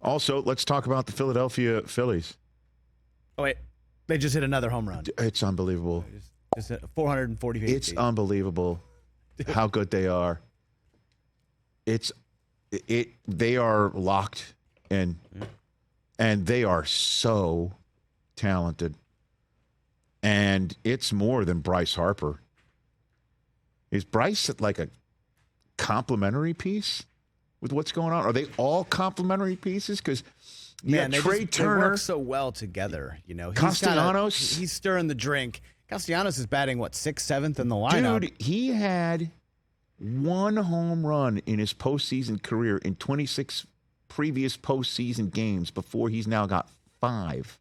Also, let's talk about the Philadelphia Phillies. Oh, wait. They just hit another home run. It's unbelievable. Just hit 440 feet. It's unbelievable how good they are. They are locked in, and they are so talented. And it's more than Bryce Harper. Is Bryce like a complimentary piece with what's going on? Are they all complimentary pieces? Because Trey Turner, they work so well together. You know, Castellanos, he's stirring the drink. Castellanos is batting what 6th, 7th in the lineup. Dude, he had one home run in his postseason career in 26 previous postseason games before he's now got 5.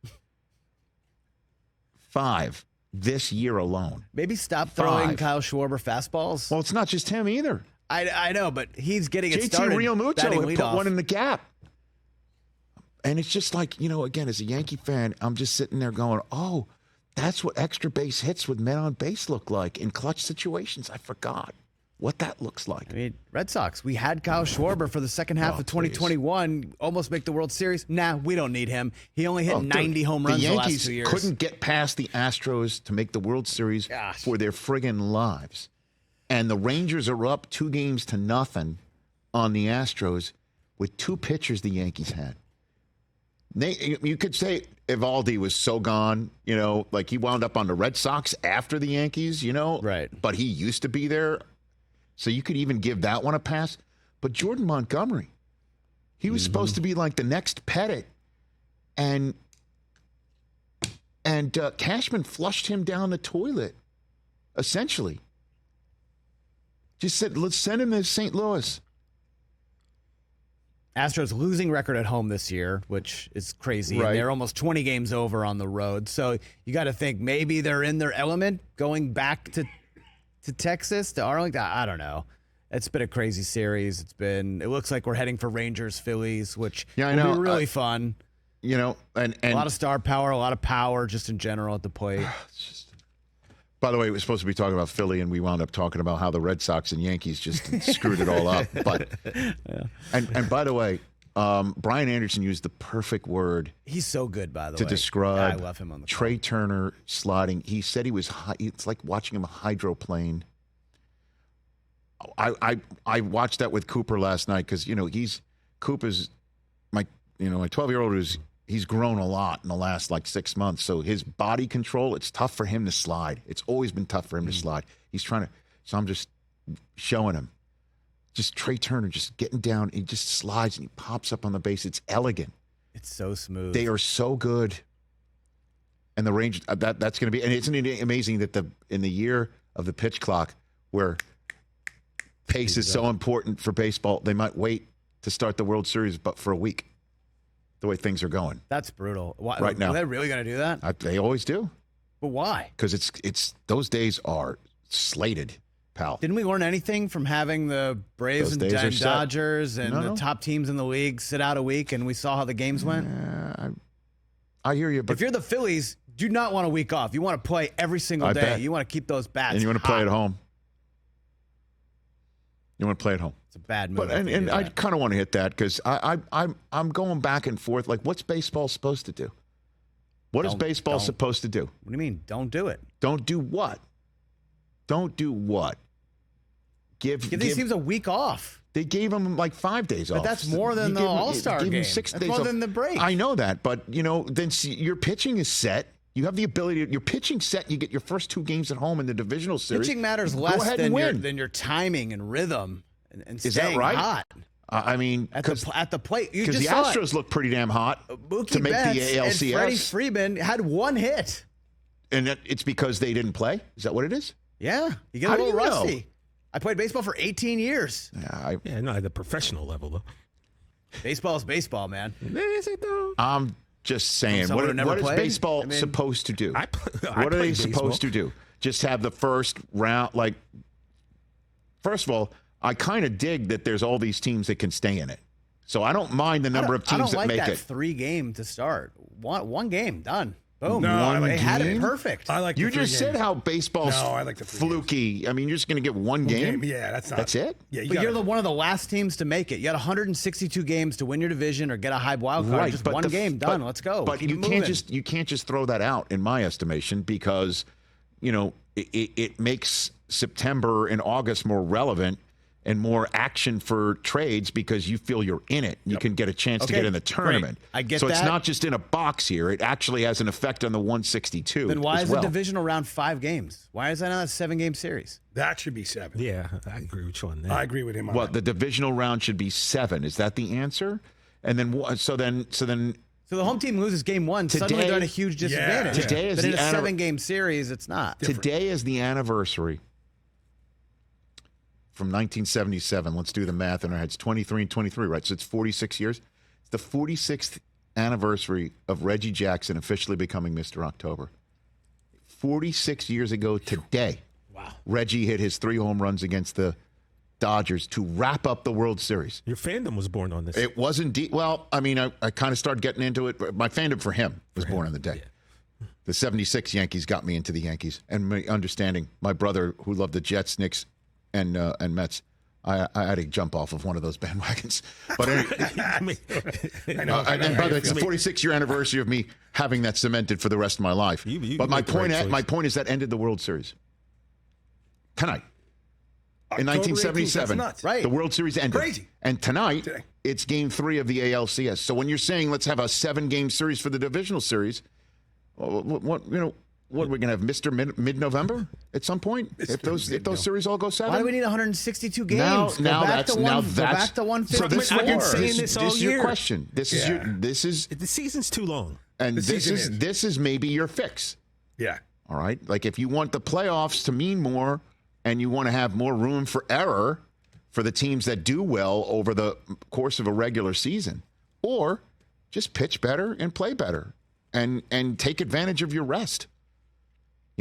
5 this year alone. Maybe stop throwing Kyle Schwarber fastballs. Well, it's not just him either. I know, but he's getting it started. JT Realmuto put off. one in the gap. And it's just like, again, as a Yankee fan, I'm just sitting there going, oh, that's what extra base hits with men on base look like in clutch situations. I forgot what that looks like. I mean, Red Sox, we had Kyle Schwarber for the second half of 2021, almost make the World Series. Nah, we don't need him. He only hit 90 home runs the last 2 years. The Yankees couldn't get past the Astros to make the World Series for their friggin' lives. And the Rangers are up 2-0 on the Astros with 2 pitchers the Yankees had. You could say Evaldi was so gone, like he wound up on the Red Sox after the Yankees, Right. But he used to be there. So you could even give that one a pass. But Jordan Montgomery, he was supposed to be like the next Pettit. And Cashman flushed him down the toilet, essentially. Just said, let's send him to St. Louis. Astros losing record at home this year, which is crazy. Right. And they're almost 20 games over on the road. So you got to think maybe they're in their element going back to Texas, to Arlington. I don't know. It's been a crazy series. It looks like we're heading for Rangers, Phillies, which will be really fun. And a lot of star power, a lot of power just in general at the plate. By the way, we were supposed to be talking about Philly, and we wound up talking about how the Red Sox and Yankees just screwed it all up. But and by the way, Brian Anderson used the perfect word. He's so good, by the way, to describe. I love him on the Trey Turner sliding. He said he was. It's like watching him hydroplane. I watched that with Cooper last night because Cooper's my 12-year-old he's grown a lot in the last 6 months. So his body control, it's tough for him to slide. It's always been tough for him to slide. He's trying to, so I'm just showing him. Just Trey Turner just getting down. He just slides and he pops up on the base. It's elegant. It's so smooth. They are so good. And the range, that's going to be, and isn't it amazing that in the year of the pitch clock where pace is so important for baseball, they might wait to start the World Series, but for a week. The way things are going. That's brutal. Right now. Are they really going to do that? They always do. But why? Because it's those days are slated, pal. Didn't we learn anything from having the Braves and Dodgers and the top teams in the league sit out a week, and we saw how the games went? I hear you. But if you're the Phillies, do not want a week off. You want to play every single day. You want to keep those bats and you want to play at home. You want to play at home. It's a bad move. But and I kind of want to hit that because I'm going back and forth. Like, what's baseball supposed to do? What is baseball supposed to do? What do you mean? Don't do it. Don't do what? Don't do what? Give these teams a week off. They gave them 5 days off. But that's more than the All-Star game. 6 that's days more off. than the break. I know that, but then your pitching is set. You have the ability. Your pitching set. You get your first 2 games at home in the divisional series. Pitching matters less than your timing and rhythm and is that right? Hot. I mean, at the plate, because the Astros look pretty damn hot Mookie to make Betts the ALCS. And Freddie Freeman had 1 hit, and it's because they didn't play. Is that what it is? Yeah, you get a little rusty. Know? I played baseball for 18 years. Yeah, not at the professional level though. Baseball is baseball, man. Is it though? I'm just saying. What is baseball supposed to do? What are they supposed to do? Just have the first round? First of all, I kind of dig that there's all these teams that can stay in it. So I don't mind the number of teams that make it. I don't like that 3 game to start. One game, done. Boom. No, I like they had it game? perfect. I like. You the 3 just said games. how baseball's No, I like the 3 fluky. I mean, you're just going to get one game? Yeah, that's not. That's it? Yeah, But you're one of the last teams to make it. You had 162 games to win your division or get a high wild card. Just but one game done. but- Let's go. But Keep you it can't moving. just throw that out, in my estimation, because it makes September and August more relevant and more action for trades because you feel you're in it. You can get a chance to Okay, get in the tournament. great. I get so it's that. not just in a box here. It actually has an effect on the 162. Then why as is well. the divisional round 5 games? Why is that not a 7-game series? That should be 7. Yeah, I agree with you on that. I agree with him on Well, that. the divisional round should be 7. Is that the answer? And then so then So the home team loses game 1. Suddenly they're at a huge disadvantage. Today is but in the a 7-game series, it's not. today is the anniversary from 1977. Let's do the math in our heads. 23 and 23, right? So it's 46 years. It's the 46th anniversary of Reggie Jackson officially becoming Mr. October. 46 years ago today, Wow. Reggie hit his 3 home runs against the Dodgers to wrap up the World Series. Your fandom was born on this. It wasn't deep. Well, I mean, I kind of started getting into it. But my fandom for him was born on the day. The 76 Yankees got me into the Yankees. And my understanding, my brother, who loved the Jets, Knicks, and Mets, I had to jump off of one of those bandwagons. But anyway, I know. and by the way, it's the 46-year anniversary of me having that cemented for the rest of my life. But my make the right my choice. point is that ended the World Series tonight. In October 18th, 1977, that's nuts. Right. the World Series ended. Crazy. And tonight, Today. it's Game 3 of the ALCS. So when you're saying let's have a 7-game series for the divisional series, what we're going to have Mr. Mid-November at some point if those series all go 7. Why do we need 162 games? Now Go back that's to now go that's back to 154. So this, I've been saying this all is your year. question. This is The season's too long. and The this season is this is maybe your fix. Yeah. All right. Like if you want the playoffs to mean more and you want to have more room for error for the teams that do well over the course of a regular season, or just pitch better and play better and take advantage of your rest.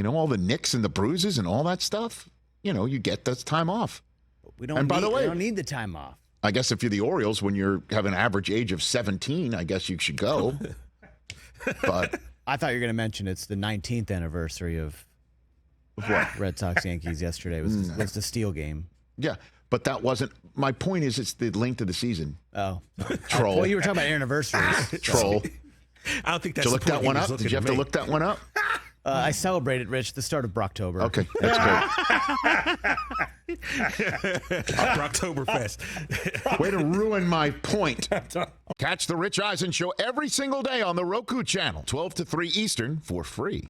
All the nicks and the bruises and all that stuff, you get that time off. We don't And by the way- we don't need the time off. I guess if you're the Orioles, when you have an average age of 17, I guess you should go. But I thought you were going to mention it's the 19th anniversary of what? Red Sox Yankees yesterday. Was the Steel game. Yeah, but that wasn't my point. Is it's the length of the season. Oh. Troll. Well, you were talking about anniversaries. Troll. I don't think Did that's you look the that point one he up? was looking Did you have to make. look that one up? I celebrated, Rich, the start of Brocktober. Okay, that's great. Octoberfest. Way to ruin my point. Catch the Rich Eisen Show every single day on the Roku channel, 12 to 3 Eastern, for free.